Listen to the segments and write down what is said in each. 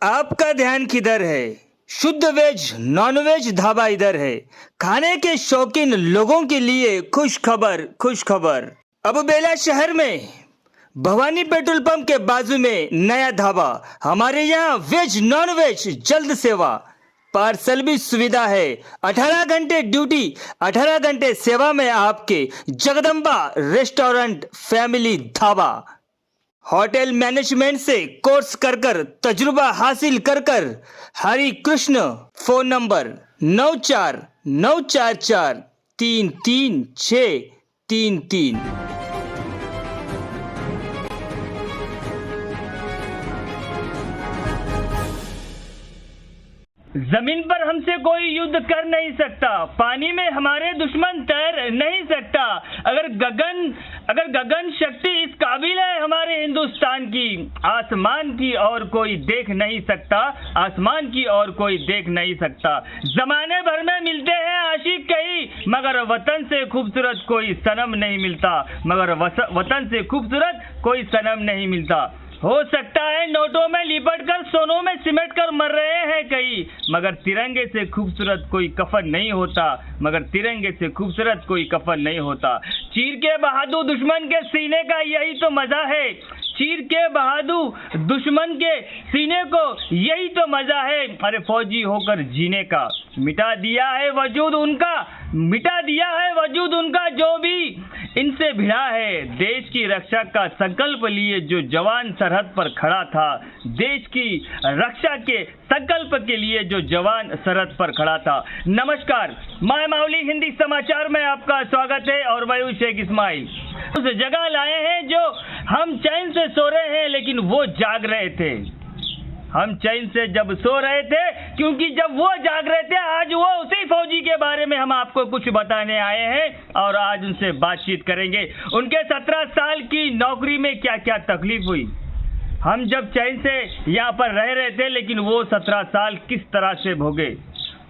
आपका ध्यान किधर है? शुद्ध वेज नॉन वेज ढाबा इधर है। खाने के शौकीन लोगों के लिए खुश खबर। अब बेला शहर में भवानी पेट्रोल पंप के बाजू में नया ढाबा। हमारे यहाँ वेज नॉन वेज जल्द सेवा, पार्सल भी सुविधा है। 18 घंटे ड्यूटी, 18 घंटे सेवा में आपके Jagdamba restaurant family dhaba. Hotel management से कोर्स कर तजुर्बा हासिल कर हरि कृष्ण। Phone number 9494433633। जमीन पर हमसे कोई युद्ध कर नहीं सकता, पानी में हमारे दुश्मन तैर नहीं सकता। अगर गगन शक्ति इस काबिल है हमारे हिंदुस्तान की, आसमान की और कोई देख नहीं सकता, आसमान की और कोई देख नहीं सकता। जमाने भर में मिलते हैं आशिक कई, मगर वतन से खूबसूरत कोई सनम नहीं मिलता, मगर वतन से खूबसूरत कोई सनम नहीं मिलता। हो सकता है नोटों में लिपट कर सोनों में सिमट कर मर रहे हैं कई, मगर तिरंगे से खूबसूरत कोई कफन नहीं होता, मगर तिरंगे से खूबसूरत कोई कफन नहीं होता। चीर के बहादुर दुश्मन के सीने का यही तो मजा है, चीर के बहादुर दुश्मन के सीने को यही तो मजा है। अरे फौजी होकर जीने का, मिटा दिया है वजूद उनका जो भी इनसे भिड़ा है। देश की रक्षा का संकल्प लिए जो जवान सरहद पर खड़ा था, देश की रक्षा के संकल्प के लिए जो जवान सरहद पर खड़ा था। नमस्कार, माय माउली हिंदी समाचार में आपका स्वागत है और मैं शेख इस्माइल। उस जगह लाए हैं जो हम चैन से सो रहे हैं लेकिन वो जाग रहे थे। हम चैन से जब सो रहे थे क्योंकि जब वो जाग रहे थे, आज वो उसी फौजी के बारे में हम आपको कुछ बताने आए हैं और आज उनसे बातचीत करेंगे। उनके 17 साल की नौकरी में क्या क्या तकलीफ हुई, हम जब चैन से यहाँ पर रह रहे थे लेकिन वो 17 साल किस तरह से भोगे,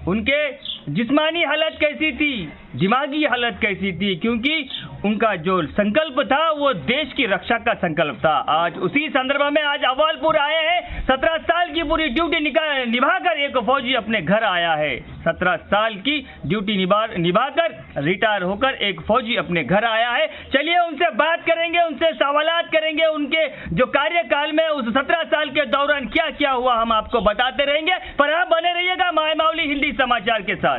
उनके जिस्मानी हालत कैसी थी, दिमागी हालत कैसी थी, क्योंकि उनका जो संकल्प था वो देश की रक्षा का संकल्प था। आज उसी संदर्भ में आज अव्वलपुर आए हैं। 17 साल की पूरी ड्यूटी निभाकर एक फौजी अपने घर आया है। 17 साल की ड्यूटी निभाकर रिटायर होकर एक फौजी अपने घर आया है। चलिए उनसे बात करेंगे, उनसे सवालात करेंगे, उनके जो कार्यकाल में उस 17 साल के दौरान क्या क्या हुआ हम आपको बताते रहेंगे। पर आप बने रहिएगा माय माउली हिंदी समाचार के साथ।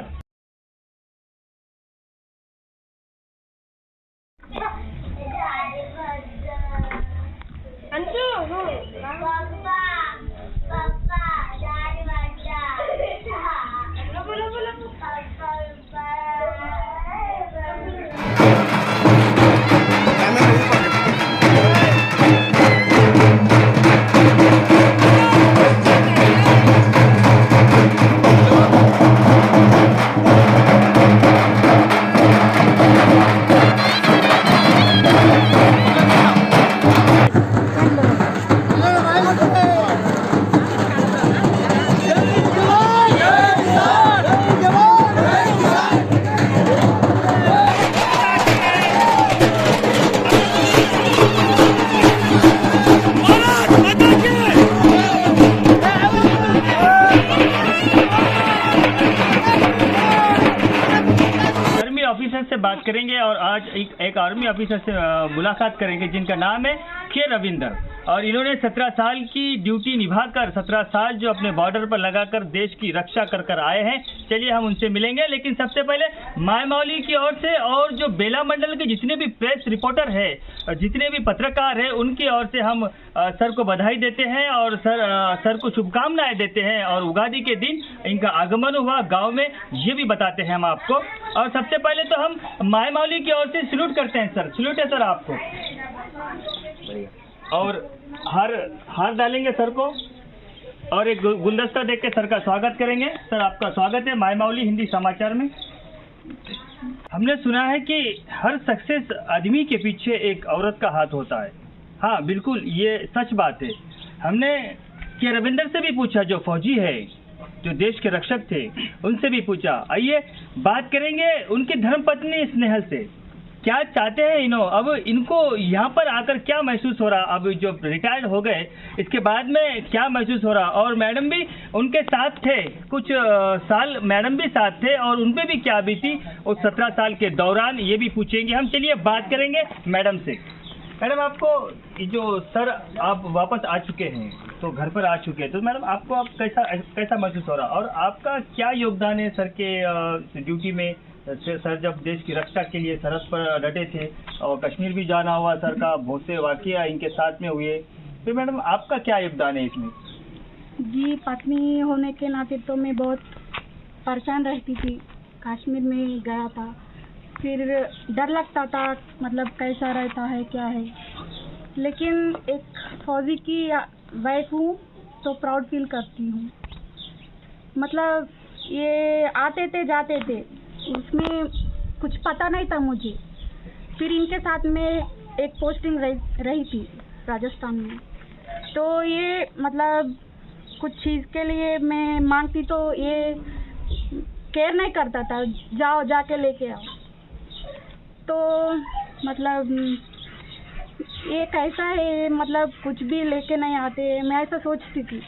से बात करेंगे और आज एक आर्मी ऑफिसर से मुलाकात करेंगे जिनका नाम है के रविंदर, और इन्होंने 17 साल की ड्यूटी निभाकर 17 साल जो अपने बॉर्डर पर लगाकर देश की रक्षा कर आए हैं। चलिए हम उनसे मिलेंगे, लेकिन सबसे पहले माय माउली की ओर से और जो बेला मंडल के जितने भी प्रेस रिपोर्टर है, जितने भी पत्रकार हैं, उनकी ओर से हम सर को बधाई देते हैं और सर को शुभकामनाएं देते हैं। और उगादी के दिन इनका आगमन हुआ गाँव में, ये भी बताते हैं हम आपको। और सबसे पहले तो हम माय माउली की ओर से सैल्यूट करते हैं सर। सैल्यूट है सर आपको, और हार डालेंगे सर को और एक गुलदस्ता देख के सर का स्वागत करेंगे। सर आपका स्वागत है माय माउली हिंदी समाचार में। हमने सुना है कि हर सक्सेस आदमी के पीछे एक औरत का हाथ होता है। हाँ बिल्कुल, ये सच बात है। हमने के रविंदर से भी पूछा, जो फौजी है, जो देश के रक्षक थे, उनसे भी पूछा। आइए बात करेंगे उनकी धर्मपत्नी स्नेहल से। क्या चाहते हैं इन्हों, अब इनको यहाँ पर आकर क्या महसूस हो रहा, अब जो रिटायर्ड हो गए इसके बाद में क्या महसूस हो रहा, और मैडम भी उनके साथ थे कुछ साल, मैडम भी साथ थे और उन पे भी क्या बीती उस 17 साल के दौरान, ये भी पूछेंगे हम। चलिए बात करेंगे मैडम से। मैडम, आपको जो सर आप वापस आ चुके हैं, तो घर पर आ चुके हैं, तो मैडम आपको अब कैसा महसूस हो रहा, और आपका क्या योगदान है सर के ड्यूटी में? सर जब देश की रक्षा के लिए सरहद पर डटे थे और कश्मीर भी जाना हुआ सर का, बहुत से वाकया इनके साथ में हुए, तो मैडम आपका क्या योगदान है इसमें? जी, पत्नी होने के नाते तो मैं बहुत परेशान रहती थी। कश्मीर में गया था, फिर डर लगता था, मतलब कैसा रहता है क्या है, लेकिन एक फौजी की वाइफ हूँ तो प्राउड फील करती हूँ। मतलब ये आते थे जाते थे, उसमें कुछ पता नहीं था मुझे। फिर इनके साथ में एक पोस्टिंग रही थी राजस्थान में, तो ये मतलब कुछ चीज़ के लिए मैं मांगती तो ये केयर नहीं करता था, जाओ जाके लेके आओ। तो मतलब ये कैसा है, मतलब कुछ भी लेके नहीं आते, मैं ऐसा सोचती थी।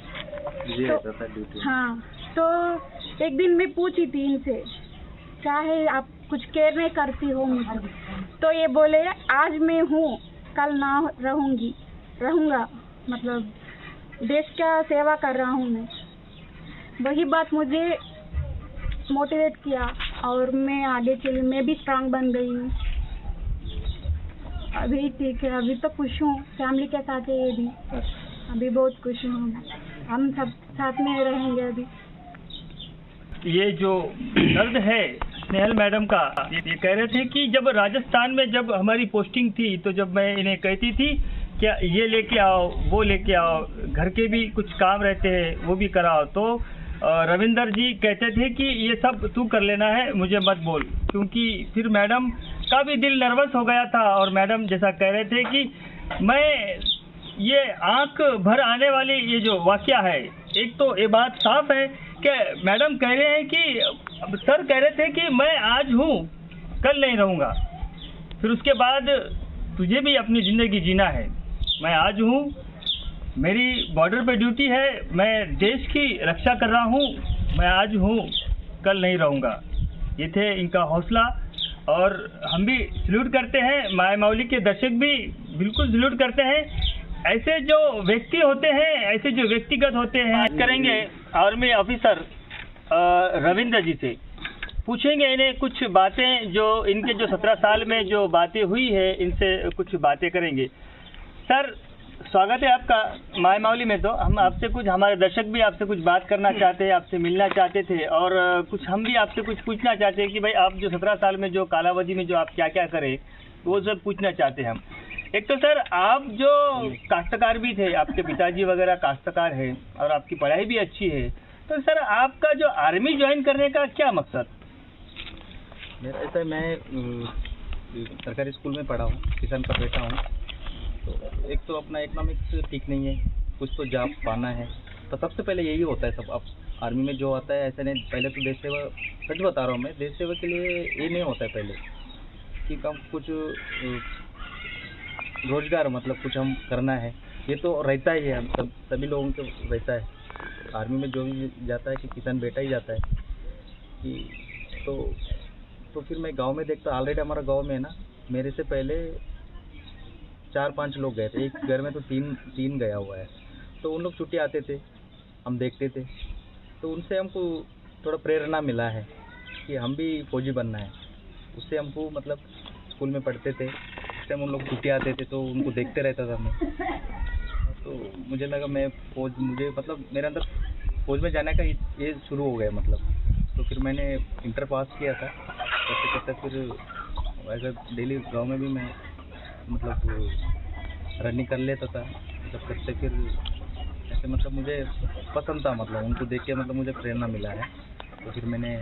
तो हाँ, तो एक दिन मैं पूछी थी इनसे, क्या है आप कुछ केयर नहीं करती हो मुझे? तो ये बोले आज मैं हूँ, कल ना रहूँगा, मतलब देश का सेवा कर रहा हूँ मैं। वही बात मुझे मोटिवेट किया और मैं आगे चली, मैं भी स्ट्रांग बन गई हूँ। अभी ठीक है, अभी तो खुश हूँ, फैमिली के साथ है ये भी, अभी बहुत खुश हूँ। हम सब साथ में रहेंगे अभी। ये जो दर्द है स्नेहल मैडम का, ये कह रहे थे कि जब राजस्थान में जब हमारी पोस्टिंग थी, तो जब मैं इन्हें कहती थी क्या ये लेके आओ वो लेके आओ, घर के भी कुछ काम रहते हैं वो भी कराओ, तो रविंदर जी कहते थे कि ये सब तू कर लेना है, मुझे मत बोल, क्योंकि फिर मैडम का भी दिल नर्वस हो गया था। और मैडम जैसा कह रहे थे कि मैं ये आंख भर आने वाली ये जो वाकया है, एक तो ये बात साफ है कि मैडम कह रहे हैं कि सर कह रहे थे कि मैं आज हूँ कल नहीं रहूँगा, फिर उसके बाद तुझे भी अपनी ज़िंदगी जीना है। मैं आज हूँ, मेरी बॉर्डर पे ड्यूटी है, मैं देश की रक्षा कर रहा हूँ, मैं आज हूँ कल नहीं रहूँगा। ये थे इनका हौसला, और हम भी सल्यूट करते हैं, माय मौली के दर्शक भी बिल्कुल सल्यूट करते हैं। ऐसे जो व्यक्ति होते हैं, ऐसे जो व्यक्तिगत होते हैं। बात करेंगे आर्मी ऑफिसर रविंद्र जी से, पूछेंगे इन्हें कुछ बातें जो इनके जो 17 साल में जो बातें हुई है, इनसे कुछ बातें करेंगे। सर स्वागत है आपका माय मौली में। तो हम आपसे कुछ, हमारे दर्शक भी आपसे कुछ बात करना चाहते हैं, आपसे मिलना चाहते थे, और कुछ हम भी आपसे कुछ पूछना चाहते हैं कि भाई आप जो 17 साल में जो कालावधि में जो आप क्या क्या करें, वो सब पूछना चाहते हैं हम। एक तो सर आप जो काश्तकार भी थे, आपके पिताजी वगैरह काश्तकार हैं और आपकी पढ़ाई भी अच्छी है, तो सर आपका जो आर्मी ज्वाइन करने का क्या मकसद? मेरा ऐसा, मैं सरकारी स्कूल में पढ़ा हूँ, किसान का बेटा हूँ। तो एक तो अपना इकोनॉमिक्स ठीक नहीं है, कुछ तो जॉब पाना है, तो सबसे पहले यही होता है सब। अब आर्मी में जो आता है ऐसा नहीं, पहले तो देश सेवा, सच बता रहा हूँ मैं, देश सेवा के लिए ये नहीं होता है पहले कि हम कुछ रोजगार, मतलब कुछ हम करना है, ये तो रहता ही है, हम सभी लोगों को रहता है। आर्मी में जो भी जाता है कि किसान बेटा ही जाता है कि तो फिर मैं गांव में देखता, ऑलरेडी हमारा गांव में है ना, मेरे से पहले 4-5 लोग गए थे, एक घर में तो तीन गया हुआ है। तो उन लोग छुट्टी आते थे, हम देखते थे, तो उनसे हमको थोड़ा प्रेरणा मिला है कि हम भी फौजी बनना है। उससे हमको, मतलब स्कूल में पढ़ते थे, उस टाइम उन लोग छुट्टी आते थे तो उनको देखते रहता था मैं, तो मुझे लगा मैं मुझे मतलब मेरे अंदर फौज में जाने का ये शुरू हो गया मतलब। तो फिर मैंने इंटर पास किया था, करते फिर ऐसा डेली गाँव में भी मैं मतलब रनिंग कर लेता था, मतलब करते फिर ऐसे, मतलब मुझे पसंद था, मतलब उनको देख के मतलब मुझे प्रेरणा मिला है। तो फिर मैंने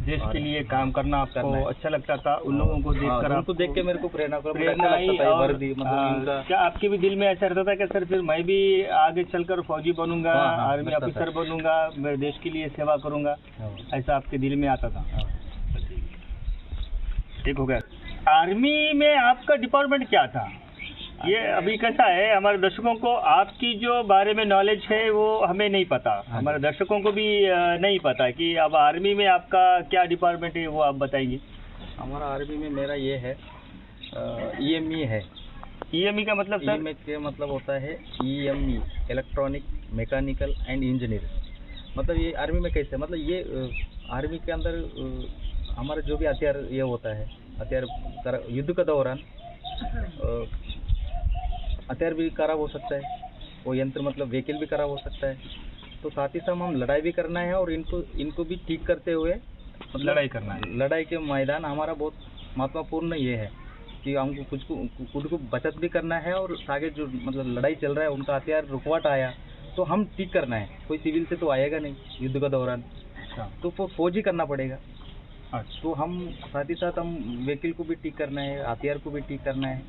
देश के लिए काम करना आपको अच्छा लगता था, उन लोगों को देखकर, उनको देख के मेरे को प्रेरणा आई, और क्या आपके भी दिल में ऐसा रहता था कि सर फिर मैं भी आगे चलकर फौजी बनूंगा, आर्मी ऑफिसर बनूंगा, मैं देश के लिए सेवा करूंगा, ऐसा आपके दिल में आता था? एक हो गया। आर्मी में आपका डिपार्टमेंट क्या था? ये अभी कैसा है, हमारे दर्शकों को आपकी जो बारे में नॉलेज है वो हमें नहीं पता, हमारे दर्शकों को भी नहीं पता कि अब आर्मी में आपका क्या डिपार्टमेंट है, वो आप बताएंगे। हमारा आर्मी में मेरा ये है EME है। EME का मतलब सर? EME के मतलब होता है EME, electronic mechanical and engineer. मतलब ये आर्मी में कैसे, मतलब ये आर्मी के अंदर हमारा जो भी हथियार ये होता है, हथियार युद्ध के दौरान हथियार भी खराब हो सकता है, वो यंत्र मतलब व्हीकल भी खराब हो सकता है, तो साथ ही साथ हम लड़ाई भी करना है और इनको भी ठीक करते हुए मतलब लड़ाई करना है। लड़ाई के मैदान हमारा बहुत महत्वपूर्ण ये है कि हमको खुद को बचत भी करना है और आगे जो मतलब लड़ाई चल रहा है उनका हथियार रुकवाट आया तो हम ठीक करना है। कोई सिविल से तो आएगा नहीं युद्ध के दौरान, तो वो फौज ही करना पड़ेगा। तो हम साथ ही साथ हम व्हीकल को भी ठीक करना है, हथियार को भी ठीक करना है,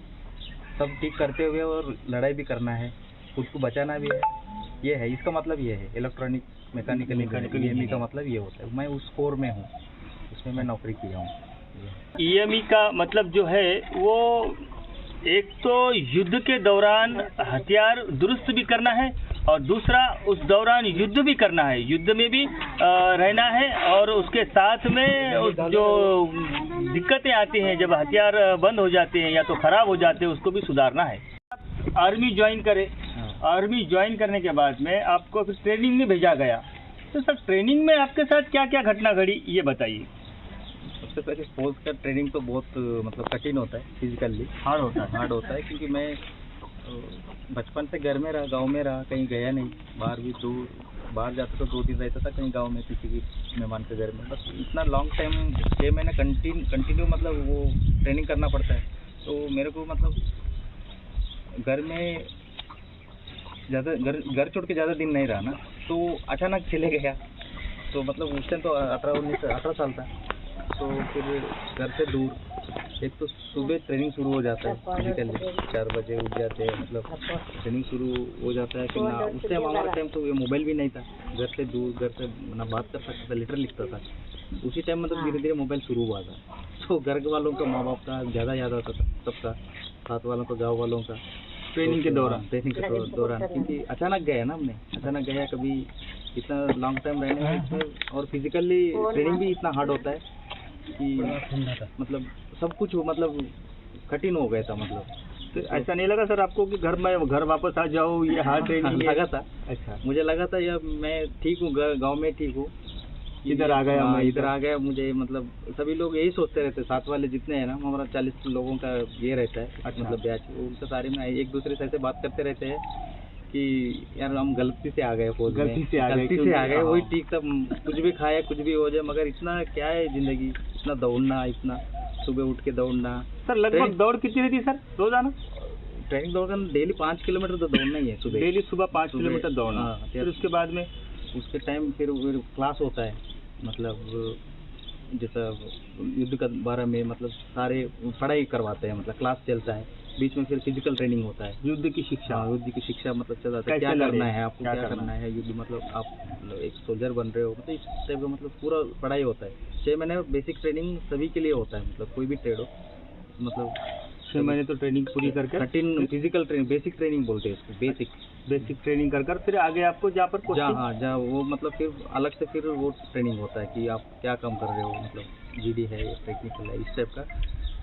सब ठीक करते हुए और लड़ाई भी करना है, खुद को बचाना भी है। ये है, इसका मतलब ये है इलेक्ट्रॉनिक मैकेनिकल EME का मतलब ये होता है। मैं उस कोर में हूँ, उसमें मैं नौकरी किया हूँ। EME का मतलब जो है वो एक तो युद्ध के दौरान हथियार दुरुस्त भी करना है और दूसरा उस दौरान युद्ध भी करना है, युद्ध में भी रहना है और उसके साथ में जो दिक्कतें आती हैं जब हथियार बंद हो जाते हैं या तो ख़राब हो जाते हैं उसको भी सुधारना है। आर्मी ज्वाइन करें, आर्मी ज्वाइन करने के बाद में आपको फिर ट्रेनिंग में भेजा गया, तो सर ट्रेनिंग में आपके साथ क्या क्या घटना घड़ी ये बताइए। सबसे पहले फौज का ट्रेनिंग तो बहुत मतलब कठिन होता है, फिजिकली हार्ड होता है क्योंकि मैं बचपन से घर में रहा, गांव में रहा, कहीं गया नहीं, बाहर जाता तो 2 दिन रहता था कहीं गांव में किसी की मेहमान के घर में। बस इतना लॉन्ग टाइम 6 महीने कंटिन्यू मतलब वो ट्रेनिंग करना पड़ता है। तो मेरे को मतलब घर में ज़्यादा घर छोड़ के ज़्यादा दिन नहीं रहा ना, तो अचानक चले गया। तो मतलब उस टाइम तो 18 साल था, तो फिर घर से दूर, एक तो सुबह ट्रेनिंग शुरू हो जाता है फिजिकली 4 बजे उठ जाते हैं, मतलब ट्रेनिंग शुरू हो जाता है। फिर ना उस टाइम हमारा टाइम तो ये मोबाइल भी नहीं था, घर से दूर, घर से ना बात कर सकता था, लेटर लिखता था। उसी टाइम मतलब धीरे धीरे मोबाइल शुरू हुआ था, तो घर वालों का, माँ बाप का ज़्यादा याद आता था, सबका, साथ वालों का, गाँव वालों का। ट्रेनिंग के दौरान क्योंकि अचानक गया ना हमने, अचानक गया, कभी इतना लॉन्ग टाइम रहने में इसमें और फिजिकली ट्रेनिंग भी इतना हार्ड होता है कि मतलब सब कुछ मतलब कठिन हो गया था। मतलब तो ऐसा नहीं लगा सर आपको कि घर वापस आ जाओ, ये हार्ड ट्रेनिंग लगा था। अच्छा, मुझे लगा था यार मैं ठीक हूँ, गांव में ठीक हूँ, इधर आ गया मुझे मतलब सभी लोग यही सोचते रहते हैं, साथ वाले जितने हैं ना, हमारा 40 लोगों का ये रहता है। अच्छा। मतलब बैच, उनके सारे में एक दूसरे से ऐसे बात करते रहते हैं कि यार हम गलती से आ गए फौज में, गलती से आ गए, वही ठीक था, कुछ भी खाया कुछ भी हो जाए, मगर इतना क्या है जिंदगी, इतना दौड़ना, इतना सुबह उठ के दौड़ना। सर लगभग दौड़ कितनी रहती है सर रोजाना? ट्रेनिंग दौड़ना डेली 5 किलोमीटर तो दौड़ना ही है, सुबह डेली सुबह 5 किलोमीटर दौड़ना। फिर उसके बाद में उसके टाइम फिर क्लास होता है, मतलब जैसा युद्ध के बारे में मतलब सारे पढ़ाई करवाते हैं, मतलब क्लास चलता है, बीच में फिर फिजिकल ट्रेनिंग होता है, युद्ध की शिक्षा मतलब चल जाता है, क्या करना है आपको, क्या करना है युद्ध, मतलब आप मतलब एक सोल्जर बन रहे हो, मतलब इस टाइप का मतलब पूरा पढ़ाई होता है। 6 महीने बेसिक ट्रेनिंग सभी के लिए होता है, मतलब कोई भी ट्रेड हो, मतलब 6 महीने तो ट्रेनिंग पूरी करके कठिन फिजिकल ट्रेनिंग, बेसिक ट्रेनिंग बोलते हैं इसको, बेसिक ट्रेनिंग कर फिर आगे आपको जहाँ पर जहाँ वो मतलब फिर अलग से फिर वो ट्रेनिंग होता है कि आप क्या काम कर रहे हो, मतलब GD है, टेक्निकल है, इस टाइप का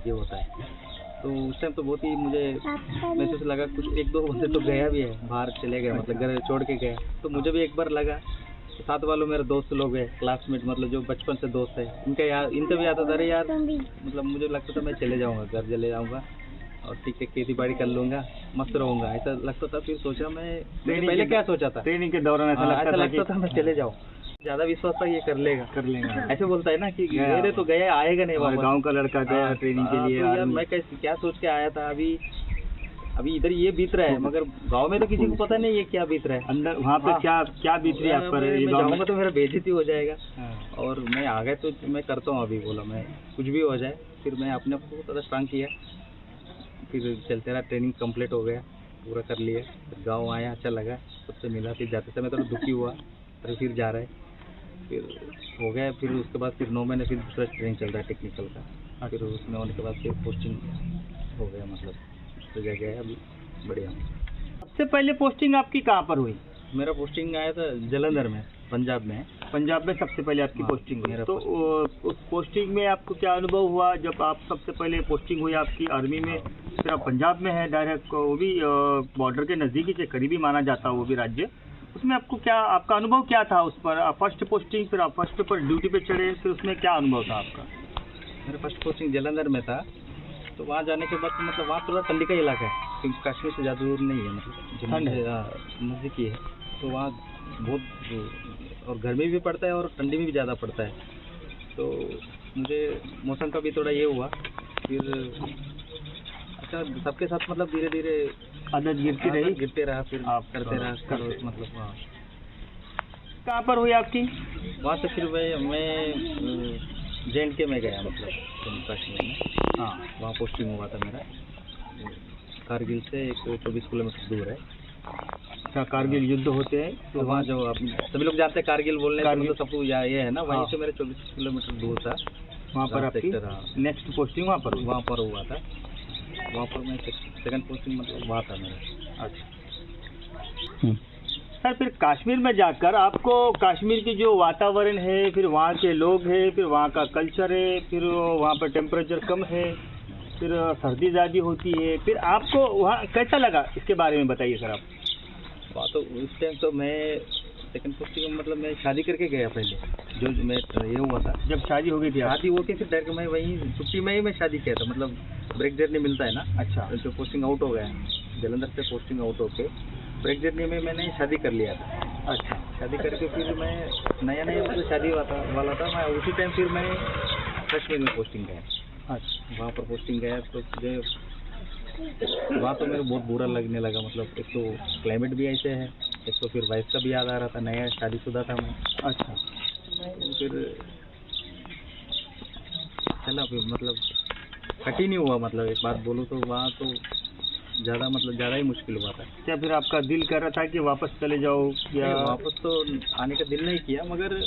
ये होता है। तो उस टाइम तो बहुत ही मुझे महसूस लगा, कुछ 1-2 बंदे तो गया भी है, बाहर चले गए, मतलब घर छोड़ के गया, तो मुझे भी एक बार लगा। साथ वालों मेरे दोस्त लोग हैं, क्लासमेट, मतलब जो बचपन से दोस्त है, इनसे भी आता था, अरे यार मतलब मुझे लगता था मैं चले जाऊँगा, घर चले जाऊँगा और ठीक है खेती बाड़ी कर लूँगा, मस्त रहूँगा, ऐसा लगता था। फिर सोचा मैं पहले क्या सोचा था, ट्रेनिंग के दौरान ऐसा लगता था मैं चले जाऊँ, ज़्यादा विश्वास था ये कर लेगा ऐसे बोलता है ना कि मेरे तो गया आएगा नहीं, गाँव का लड़का गया ट्रेनिंग के लिए, यार मैं क्या सोच के आया था। अभी इधर ये बीत रहा है, मगर गांव में तो किसी को पता नहीं है क्या बीत रहा है अंदर, वहाँ पे क्या बीत रही है आप पर। मैं जाऊँगा तो मेरा बेइज्जती हो जाएगा, और मैं आ गया तो मैं करता हूँ, अभी बोला मैं कुछ भी हो जाए। फिर मैं अपने आप को थोड़ा स्ट्रांग किया, फिर चलते रहा, ट्रेनिंग कंप्लीट हो गया, पूरा कर लिया। फिर गाँव आया, अच्छा लगा, सबसे मिला, फिर जाते समय थोड़ा दुखी हुआ, फिर जा रहा है, फिर हो गया। फिर उसके बाद फिर 9 महीने फिर दूसरा ट्रेनिंग चल रहा है टेक्निकल का, फिर उसमें होने के बाद फिर पोस्टिंग हो गया, मतलब तो जगह है अभी बढ़िया। सबसे पहले पोस्टिंग आपकी कहाँ पर हुई? मेरा पोस्टिंग आया था जलंधर में, पंजाब में। पंजाब में सबसे पहले आपकी हाँ, पोस्टिंग हुई। मेरा तो उस पोस्टिंग में आपको क्या अनुभव हुआ जब आप सबसे पहले पोस्टिंग हुई आपकी आर्मी में? फिर आप पंजाब में है डायरेक्ट, वो भी बॉर्डर के नज़दीकी से करीबी माना जाता है वो भी राज्य। उसमें आपको क्या, आपका अनुभव क्या था उस पर? फर्स्ट पोस्टिंग, फिर आप फर्स्ट पर ड्यूटी पे चढ़े, फिर उसमें क्या अनुभव था आपका? मेरा फर्स्ट पोस्टिंग जलंधर में था, तो वहाँ जाने के बाद मतलब वहाँ थोड़ा ठंडी का इलाका है, क्योंकि कश्मीर से ज़्यादा दूर नहीं है, मतलब ठंड है, नज़दीकी है। तो वहाँ बहुत और गर्मी भी पड़ता है और ठंडी भी ज़्यादा पड़ता है। तो मुझे मौसम का भी थोड़ा ये हुआ। फिर अच्छा सबके साथ मतलब धीरे धीरे आदत गिरती रही, गिरते रहा, फिर आप करते रहा मतलब हाँ। कहाँ पर हुई आपकी? वहाँ से फिर मैं JNK में गया, मतलब जम्मू कश्मीर में। हाँ, वहाँ पोस्टिंग हुआ था मेरा, कारगिल से 24 किलोमीटर दूर है। अच्छा, कारगिल युद्ध होते हैं तो वहाँ जो आप सभी लोग जानते हैं कारगिल बोलने से मतलब सबको ये है ना, वहीं हाँ। से मेरे 24 किलोमीटर दूर था। वहाँ पर आपकी सेक्टर, हाँ, नेक्स्ट पोस्टिंग वहाँ पर हुई? वहाँ पर हुआ था। वहाँ पर मैं सेकंड पोस्टिंग मतलब वहाँ था मेरा। अच्छा सर, फिर कश्मीर में जाकर आपको कश्मीर की जो वातावरण है, फिर वहाँ के लोग हैं, फिर वहाँ का कल्चर है, फिर वहाँ पर टेम्परेचर कम है, फिर सर्दी ज़्यादा होती है, फिर आपको वहाँ कैसा लगा, इसके बारे में बताइए सर आप। वहाँ तो उस टाइम तो मैं सेकंड पोस्टिंग मतलब मैं शादी करके गया पहले, जो मैं ये हुआ था जब शादी हो गई थी शादी हो के फिर डायरेक्ट मैं वहीं छुट्टी में ही मैं शादी किया था, मतलब ब्रेक जर्नी मिलता है ना। अच्छा, तो पोस्टिंग आउट हो गया, जलंधर से पोस्टिंग आउट होके ब्रेक जर्नी में मैंने शादी कर लिया था। अच्छा, शादी करके फिर मैं नया मतलब शादी वाला था मैं, उसी टाइम फिर मैं कश्मीर में पोस्टिंग गया। अच्छा, वहाँ पर पोस्टिंग गया तो मुझे वहाँ तो मेरे बहुत बुरा लगने लगा, मतलब एक तो क्लाइमेट भी ऐसे है, एक तो फिर वाइफ का भी याद आ रहा था, नया शादीशुदा था मैं। अच्छा, तो फिर चला फिर मतलब कठिन ही हुआ, मतलब एक बात बोलूँ तो वहाँ तो ज़्यादा ही मुश्किल हुआ था। क्या फिर आपका दिल कर रहा था कि वापस चले जाओ या? वापस तो आने का दिल नहीं किया, मगर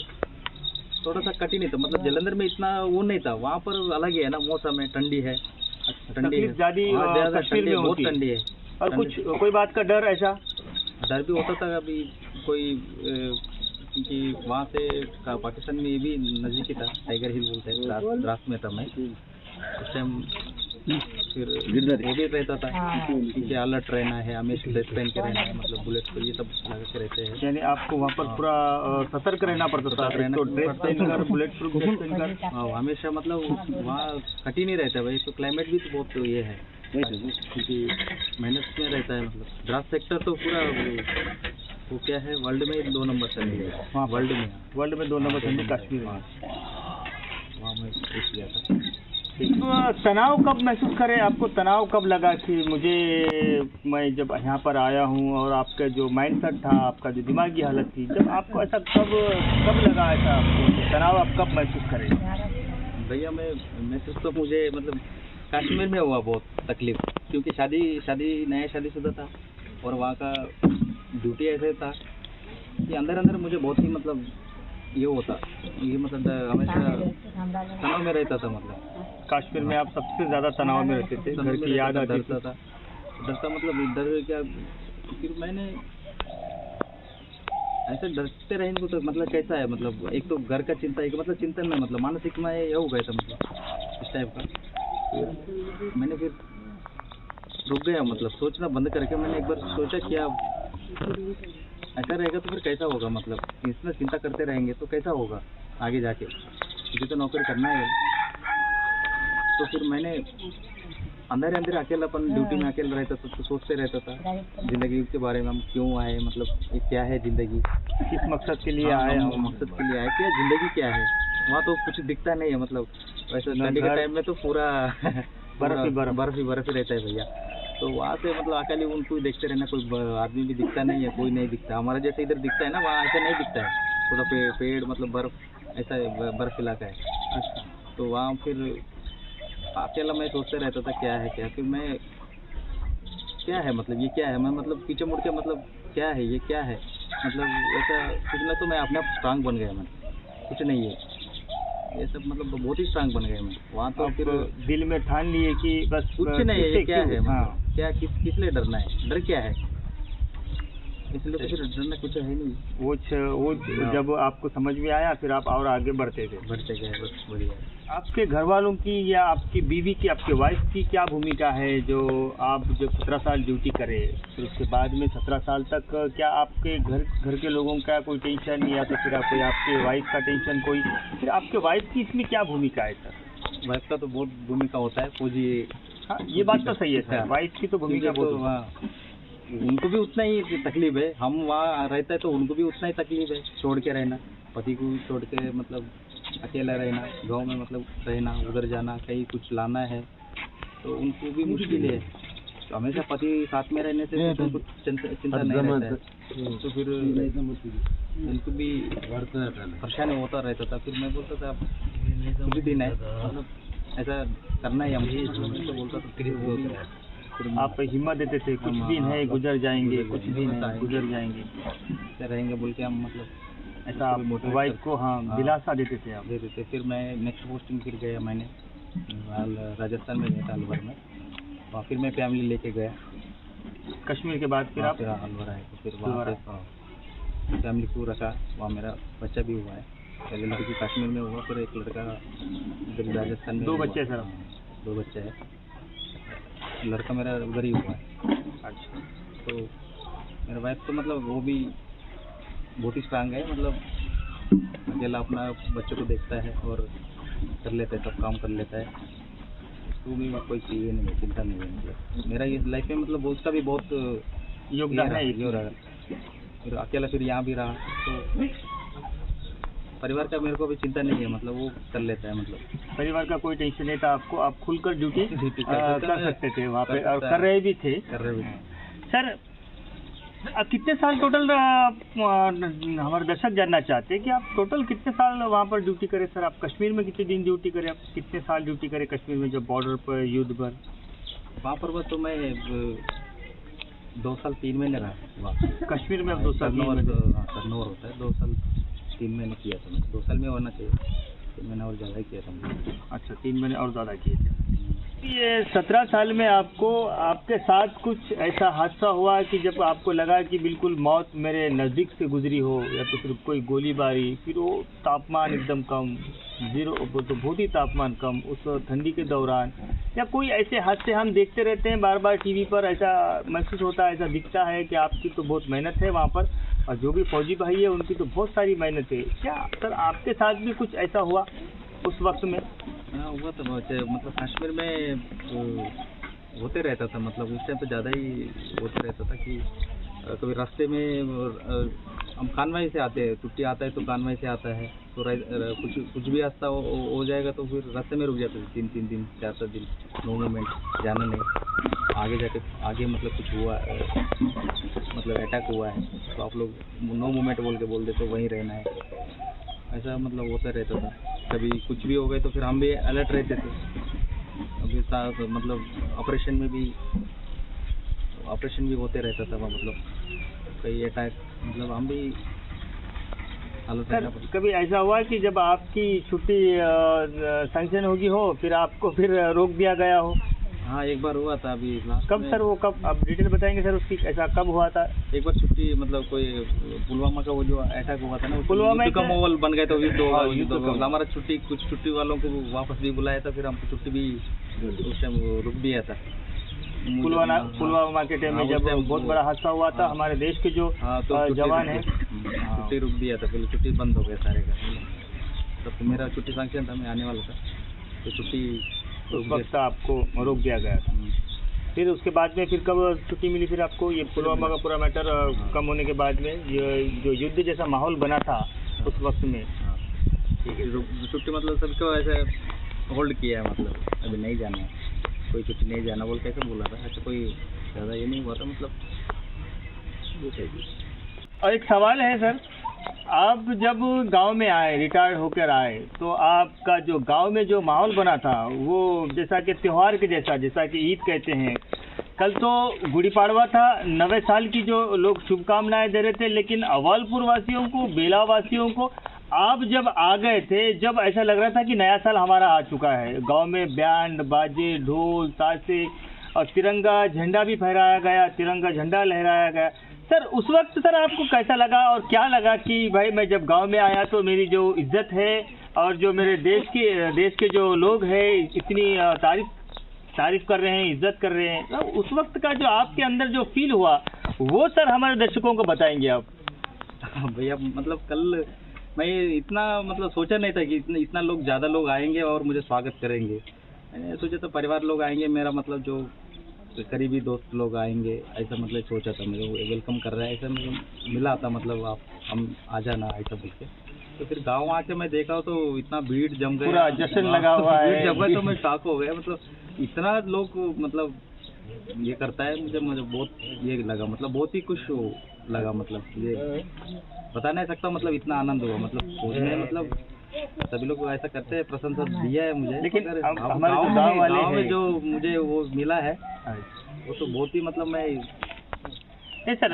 थोड़ा सा कठिन ही था, मतलब जलंधर में इतना वो नहीं था, वहाँ पर अलग ही है ना, मौसम है, ठंडी है, ठंडी है, तकलीफ ज़्यादा कश्मीर में बहुत होती है। ठंडी है। और कुछ कोई बात का डर ऐसा? डर भी होता था अभी कोई क्योंकि वहाँ से पाकिस्तान में ये भी नज़दीकी था, टाइगर हिल बोलते हैं, द्रास में था मैं उस टाइम। फिर वो भी रहता था कि अलर्ट रहना है, हमेशा ड्रेस पहन के रहना है, मतलब बुलेट पर ये सब लगा के रहते हैं। यानी आपको वहाँ पर पूरा सतर्क रहना पड़ता था, रहना तो ड्रेस पहनकर, बुलेट प्रूफ ड्रेस पहनकर। हाँ, हमेशा मतलब वहाँ कठिन ही रहता है भाई, तो क्लाइमेट भी तो बहुत ये है क्योंकि मेहनत में रहता है, मतलब द्रास सेक्टर तो पूरा वो क्या है, वर्ल्ड में 2 नंबर ठंडी है। हाँ, वर्ल्ड में 2 नंबर ठंडी कश्मीर में। वहाँ मैं पूछ लिया था। तो तनाव कब महसूस करें, आपको तनाव कब लगा कि मैं जब यहाँ पर आया हूँ, और आपका जो माइंड सेट था, आपका जो दिमागी हालत थी, जब आपको ऐसा कब लगा ऐसा आपको तनाव आप कब महसूस करें? भैया मैं महसूस तो मुझे मतलब कश्मीर में हुआ बहुत तकलीफ, क्योंकि नया शादीशुदा था और वहाँ का ड्यूटी ऐसे था कि अंदर मुझे बहुत ही मतलब ये होता, ये मतलब हमेशा तनाव में रहता था। मतलब कश्मीर में आप सबसे ज़्यादा तनाव में रहते थे, घर की याद आती थी? डरता मतलब डर क्या, फिर मैंने ऐसे डरते रहेंगे तो मतलब कैसा है, मतलब एक तो घर का चिंता, एक मतलब चिंतन में मतलब मानसिक में ये हो गया था, मतलब इस टाइप का। फिर मैंने फिर रुक गया, मतलब सोचना बंद करके मैंने एक बार सोचा क्या ऐसा रहेगा तो फिर कैसा होगा, मतलब इसमें चिंता करते रहेंगे तो कैसा होगा आगे जाके, मुझे तो नौकरी करना है। तो फिर मैंने अंदर अकेलापन, ड्यूटी में अकेला रहता था तो सोचते रहता था ज़िंदगी के बारे में, हम क्यों आए, मतलब ये क्या है ज़िंदगी, किस मकसद के लिए आए, हम मकसद के लिए आए, क्या ज़िंदगी क्या है। वहाँ तो कुछ दिखता नहीं है, मतलब वैसे ठंडी के टाइम में तो पूरा बर्फ ही रहता है भैया। तो वहाँ से मतलब अकेले उनको ही देखते रहना, कोई आदमी भी दिखता नहीं है, कोई नहीं दिखता, हमारा जैसे इधर दिखता है ना, वहाँ ऐसा नहीं दिखता है, थोड़ा पेड़ मतलब बर्फ, ऐसा बर्फ इलाका है। अच्छा, तो वहाँ फिर अकेला मैं सोचते रहता था क्या है, फिर मैं क्या है, मतलब ये क्या है, मैं मतलब पीछे मुड़ के मतलब क्या है ये, क्या है, मतलब ऐसा सोचना तो मैं अपने आप स्ट्रांग बन गया, मैं कुछ नहीं है, ये सब मतलब बहुत ही स्ट्रांग बन गए मैं वहाँ तो। आप फिर दिल में ठान लिए कि बस कुछ नहीं है, इससे ये क्या क्यों? है हाँ, मतलब क्या किस लिए डरना है, डर क्या है, इसलिए तो फिर डरना कुछ है नहीं। वो जब आपको समझ में आया फिर आप और आगे बढ़ते गए। बढ़ते गए बस, बढ़िया। आपके घर वालों की या आपकी बीवी की, आपके वाइफ की क्या भूमिका है जो आप जब 17 साल ड्यूटी करे फिर उसके बाद में 17 साल तक क्या आपके घर के लोगों का कोई टेंशन या तो फिर कोई आपके वाइफ का टेंशन कोई, फिर आपके वाइफ की इसमें क्या भूमिका है सर? वाइफ का तो बहुत भूमिका होता है फौजी। हाँ, ये बात तो सही है सर, वाइफ की तो भूमिका बहुत होती है। उनको भी उतना ही तकलीफ है, हम वहाँ रहता है तो उनको भी उतना ही तकलीफ है, छोड़ के रहना, पति को छोड़ के मतलब अकेला रहना, गांव में मतलब रहना, उधर जाना, कहीं कुछ लाना है तो उनको भी मुश्किल है। तो हमेशा पति साथ में रहने से तो कुछ चिंता नहीं रहता है, तो फिर उनको भी परेशानी होता रहता था। फिर मैं बोलता था अब कुछ दिन है मतलब ऐसा करना है हमको, तो बोलता था फिर आप हिम्मत देते थे, कुछ दिन है गुजर जाएंगे, कुछ दिन है गुजर जाएंगे, रहेंगे बोल के हम मतलब ऐसा आप वाइफ को दिलासा देते थे आप? देते थे। फिर मैं नेक्स्ट पोस्टिंग फिर गया, मैंने राजस्थान में गया था, अलवर में। वहाँ फिर मैं फैमिली लेके गया कश्मीर के बाद फिर आप अलवर आए, तो फिर वहाँ पे फैमिली को रखा, वहाँ मेरा बच्चा भी हुआ है। पहले लड़की कश्मीर में हुआ, फिर एक लड़का इधर राजस्थान में। 2 बच्चे सर? 2 बच्चे हैं, लड़का मेरा उधर ही हुआ है। अच्छा, तो मेरा वाइफ तो मतलब वो भी बहुत ही स्ट्रांग है, मतलब अकेला अपना बच्चों को देखता है और कर लेता है, सब काम कर लेता है, तो भी कोई चीज़ नहीं है, चिंता नहीं है। मतलब मेरा ये लाइफ में मतलब उसका भी बहुत योगदान है। फिर अकेला फिर यहाँ भी रहा, तो परिवार का मेरे को भी चिंता नहीं है, मतलब वो कर लेता है, मतलब परिवार का कोई टेंशन नहीं था आपको, आप खुलकर ड्यूटी कर सकते थे वहाँ पे और कर रहे भी थे। सर कितने साल टोटल, हमारे दर्शक जानना चाहते हैं कि आप टोटल कितने साल वहाँ पर ड्यूटी करें सर? आप कश्मीर में कितने दिन ड्यूटी करें, आप कितने साल ड्यूटी करें कश्मीर में, जब बॉर्डर पर युद्ध पर? वहाँ पर तो मैं 2 साल 3 महीने रहा वहाँ कश्मीर में। आप 2 साल टर्नओवर होता है, 2 साल 3 महीने किया था मैंने। 2 साल में होना चाहिए, 3 महीने और ज़्यादा ही किया था मैंने। अच्छा, 3 महीने और ज़्यादा किए थे। ये 17 साल में आपको, आपके साथ कुछ ऐसा हादसा हुआ कि जब आपको लगा कि बिल्कुल मौत मेरे नज़दीक से गुजरी हो, या तो फिर कोई गोलीबारी, फिर वो तापमान एकदम कम, 0 तो बहुत ही तापमान कम उस ठंडी के दौरान, या कोई ऐसे हादसे हम देखते रहते हैं बार बार टीवी पर, ऐसा महसूस होता है, ऐसा दिखता है कि आपकी तो बहुत मेहनत है वहाँ पर और जो भी फौजी भाई है उनकी तो बहुत सारी मेहनत है। क्या सर आपके साथ भी कुछ ऐसा हुआ उस वक्त में? हाँ हुआ तो बहुत, मतलब कश्मीर में होते रहता था, मतलब उस टाइम तो ज़्यादा ही होते रहता था कि कभी रास्ते में हम कानवाई से आते हैं, छुट्टी आता है तो कानवाई से आता है, तो कुछ भी रास्ता हो जाएगा तो फिर रास्ते में रुक जाते थे 3-3 दिन 4-4 दिन, नो मूवमेंट, जाना नहीं। आगे जाके आगे मतलब कुछ हुआ, मतलब अटैक हुआ है तो आप लोग नो मूवमेंट बोल देते तो वहीं रहना है, ऐसा मतलब होता रहता था। कभी कुछ भी हो गए तो फिर हम भी अलर्ट रहते थे। अभी साथ मतलब ऑपरेशन भी होते रहता था, मतलब कई अटैक, मतलब हम भी अलर्ट रहना पड़ता। कभी ऐसा हुआ कि जब आपकी छुट्टी सैंक्शन होगी हो फिर आपको फिर रोक दिया गया हो? हाँ एक बार हुआ था अभी लास्ट। कब सर वो, कब आप डिटेल बताएंगे सर उसकी, ऐसा कब हुआ था? एक बार छुट्टी मतलब कोई पुलवामा का वो जो अटैक हुआ था ना, पुलवामा का माहौल बन गया था, हमारा छुट्टी, कुछ छुट्टी वालों को वापस भी बुलाया था, फिर हमको छुट्टी भी उस टाइम रुक दिया था। पुलवामा के टाइम में जब बहुत बड़ा हादसा हुआ था, हमारे देश के जो जवान है, छुट्टी रुक दिया था, फिर छुट्टी बंद हो गया सारे का। तब तो मेरा छुट्टी सैंक्शन था, मैं आने वाला था, तो छुट्टी उस वक्त आपको रोक दिया गया था। फिर उसके बाद में फिर कब छुट्टी मिली फिर आपको? ये पुलवामा का पूरा मैटर कम होने के बाद में, ये जो युद्ध जैसा माहौल बना था उस वक्त में। ठीक है, छुट्टी मतलब सबको ऐसे होल्ड किया है, मतलब अभी नहीं जाना है, कोई छुट्टी नहीं जाना बोल कैसे बोला था, ऐसा कोई ज़्यादा ये नहीं हुआ था, मतलब। और एक सवाल है सर, आप जब गांव में आए, रिटायर्ड होकर आए, तो आपका जो गांव में जो माहौल बना था वो जैसा कि त्यौहार के जैसा कि ईद कहते हैं, कल तो गुड़ी पाड़वा था, नवे साल की जो लोग शुभकामनाएं दे रहे थे, लेकिन अवालपुर वासियों को, बेला वासियों को आप जब आ गए थे, जब ऐसा लग रहा था कि नया साल हमारा आ चुका है, गांव में बैंड बाजे ढोल ताशे और तिरंगा झंडा भी फहराया गया, तिरंगा झंडा लहराया गया। सर उस वक्त सर आपको कैसा लगा और क्या लगा कि भाई मैं जब गांव में आया तो मेरी जो इज्जत है और जो मेरे देश के जो लोग हैं इतनी तारीफ कर रहे हैं, इज्जत कर रहे हैं, तो उस वक्त का जो आपके अंदर जो फील हुआ वो सर हमारे दर्शकों को बताएंगे आप। भैया मतलब कल मैं इतना मतलब सोचा नहीं था कि इतना लोग ज़्यादा लोग आएंगे और मुझे स्वागत करेंगे। मैंने सोचा था परिवार लोग आएंगे, मेरा मतलब जो करीबी दोस्त लोग आएंगे, ऐसा मतलब सोचा था। मुझे वेलकम कर रहा है ऐसा मतलब मिला था, मतलब आप हम आ जाना ऐसा बोल के। तो फिर गांव आके मैं देखा तो इतना भीड़ जम गया, पूरा जश्न लगा हुआ है, भीड़ जम गया तो मैं शॉक हो गया। मतलब इतना लोग मतलब ये करता है, मुझे बहुत ये लगा, मतलब बहुत ही खुश लगा, मतलब ये बता नहीं सकता, मतलब इतना आनंद हुआ। मतलब सोचने मतलब सभी लोग ऐसा करते हैं, प्रशंसा दिया है मुझे। लेकिन हमारे गाँव में जो मुझे वो मिला है वो तो बहुत ही मतलब मैं नहीं सर,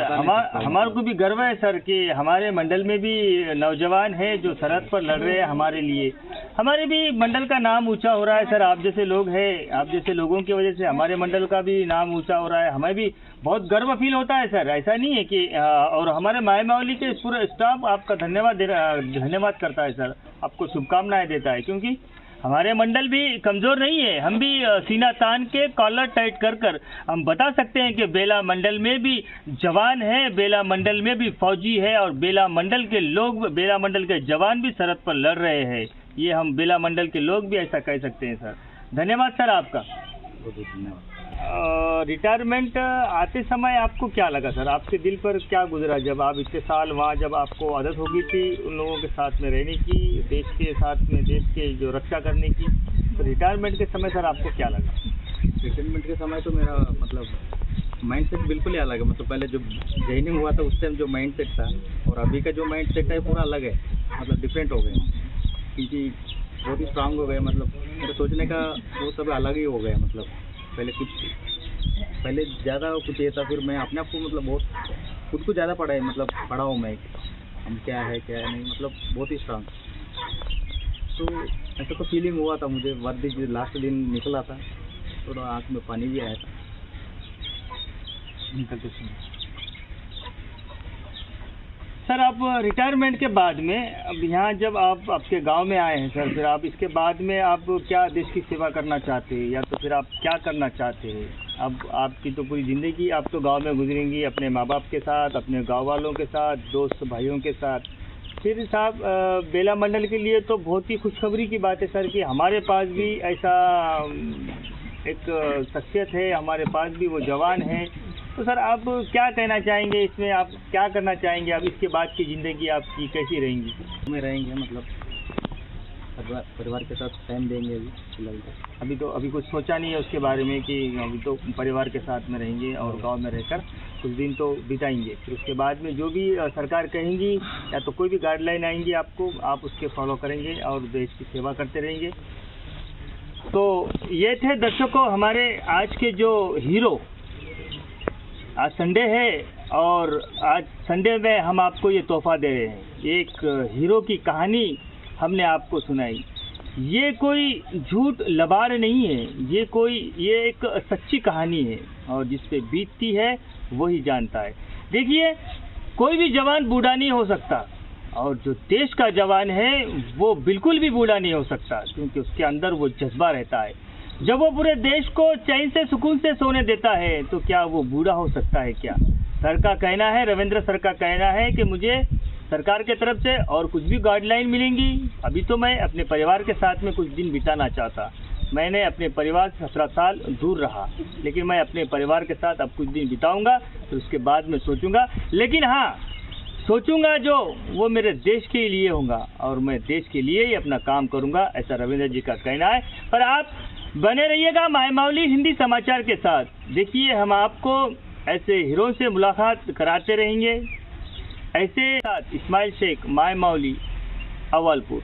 हमारे को भी गर्व है सर कि हमारे मंडल में भी नौजवान है जो सरहद पर लड़ रहे हैं हमारे लिए। हमारे भी मंडल का नाम ऊंचा हो रहा है सर, आप जैसे लोग हैं, आप जैसे लोगों की वजह से हमारे मंडल का भी नाम ऊंचा हो रहा है। हमें भी बहुत गर्व फील होता है सर, ऐसा नहीं है कि और हमारे माय मावली के पूरा स्टाफ आपका धन्यवाद करता है सर, आपको शुभकामनाएं देता है, क्योंकि हमारे मंडल भी कमज़ोर नहीं है। हम भी सीना तान के कॉलर टाइट कर हम बता सकते हैं कि बेला मंडल में भी जवान है, बेला मंडल में भी फौजी है और बेला मंडल के लोग, बेला मंडल के जवान भी सरहद पर लड़ रहे हैं। ये हम बेला मंडल के लोग भी ऐसा कह सकते हैं सर। धन्यवाद सर आपका। धन्यवाद। रिटायरमेंट आते समय आपको क्या लगा सर, आपके दिल पर क्या गुजरा जब आप इतने साल वहाँ, जब आपको आदत हो गई थी उन लोगों के साथ में रहने की, देश के साथ में देश के जो रक्षा करने की, तो रिटायरमेंट के समय सर आपको क्या लगा? रिटायरमेंट के समय तो मेरा मतलब माइंडसेट बिल्कुल ही अलग है। मतलब पहले जो जॉइनिंग हुआ था उस टाइम जो माइंडसेट था और अभी का जो माइंडसेट है पूरा अलग है, मतलब डिफरेंट हो गए, क्योंकि बहुत ही स्ट्रांग हो गए। मतलब मेरा सोचने का वो सब अलग ही हो गया। मतलब पहले ज़्यादा कुछ ये था, फिर मैं अपने आप को मतलब बहुत खुद को ज़्यादा पढ़ा हूँ मैं, हम क्या है क्या नहीं, मतलब बहुत ही स्ट्रांग। तो ऐसा तो फीलिंग हुआ था मुझे। वर्दी जो लास्ट दिन निकला था थोड़ा आँख में पानी भी आया था। सर आप रिटायरमेंट के बाद में अब यहाँ जब आप आपके गांव में आए हैं सर, फिर आप इसके बाद में आप क्या देश की सेवा करना चाहते हैं, या तो फिर आप क्या करना चाहते हैं? अब आपकी तो पूरी ज़िंदगी आप तो गांव में गुजरेंगी, अपने माँ बाप के साथ, अपने गांव वालों के साथ, दोस्त भाइयों के साथ। फिर साहब बेला मंडल के लिए तो बहुत ही खुशखबरी की बात है सर कि हमारे पास भी ऐसा एक शख्सियत है, हमारे पास भी वो जवान है। तो सर आप क्या कहना चाहेंगे इसमें, आप क्या करना चाहेंगे, अब इसके बाद की ज़िंदगी आपकी कैसी रहेंगी? में रहेंगे, मतलब परिवार के साथ टाइम देंगे। अभी तो अभी कुछ सोचा नहीं है उसके बारे में कि अभी तो परिवार के साथ में रहेंगे और गांव में रहकर कुछ दिन तो बिताएंगे, फिर उसके बाद में जो भी सरकार कहेंगी या तो कोई भी गाइडलाइन आएंगी आपको, आप उसके फॉलो करेंगे और देश की सेवा करते रहेंगे। तो ये थे दर्शकों हमारे आज के जो हीरो। आज संडे है और आज संडे में हम आपको ये तोहफा दे रहे हैं, एक हीरो की कहानी हमने आपको सुनाई। ये कोई झूठ लबार नहीं है, ये एक सच्ची कहानी है और जिस पे बीतती है वही जानता है। देखिए कोई भी जवान बूढ़ा नहीं हो सकता और जो देश का जवान है वो बिल्कुल भी बूढ़ा नहीं हो सकता, क्योंकि उसके अंदर वो जज्बा रहता है। जब वो पूरे देश को चैन से सुकून से सोने देता है तो क्या वो बूढ़ा हो सकता है क्या? सर का कहना है, रविंद्र सर का कहना है कि मुझे सरकार के तरफ से और कुछ भी गाइडलाइन मिलेंगी। अभी तो मैं अपने परिवार के साथ में कुछ दिन बिताना चाहता, मैंने अपने परिवार से 17 साल दूर रहा, लेकिन मैं अपने परिवार के साथ अब कुछ दिन बिताऊंगा, तो उसके बाद में सोचूंगा। लेकिन हाँ, सोचूंगा जो वो मेरे देश के लिए होगा और मैं देश के लिए ही अपना काम करूंगा, ऐसा रविंद्र जी का कहना है। पर आप बने रहिएगा माय मावली हिंदी समाचार के साथ। देखिए हम आपको ऐसे हीरो से मुलाकात कराते रहेंगे। ऐसे साथ इस्माइल शेख, माय मावली, अव्वलपुर।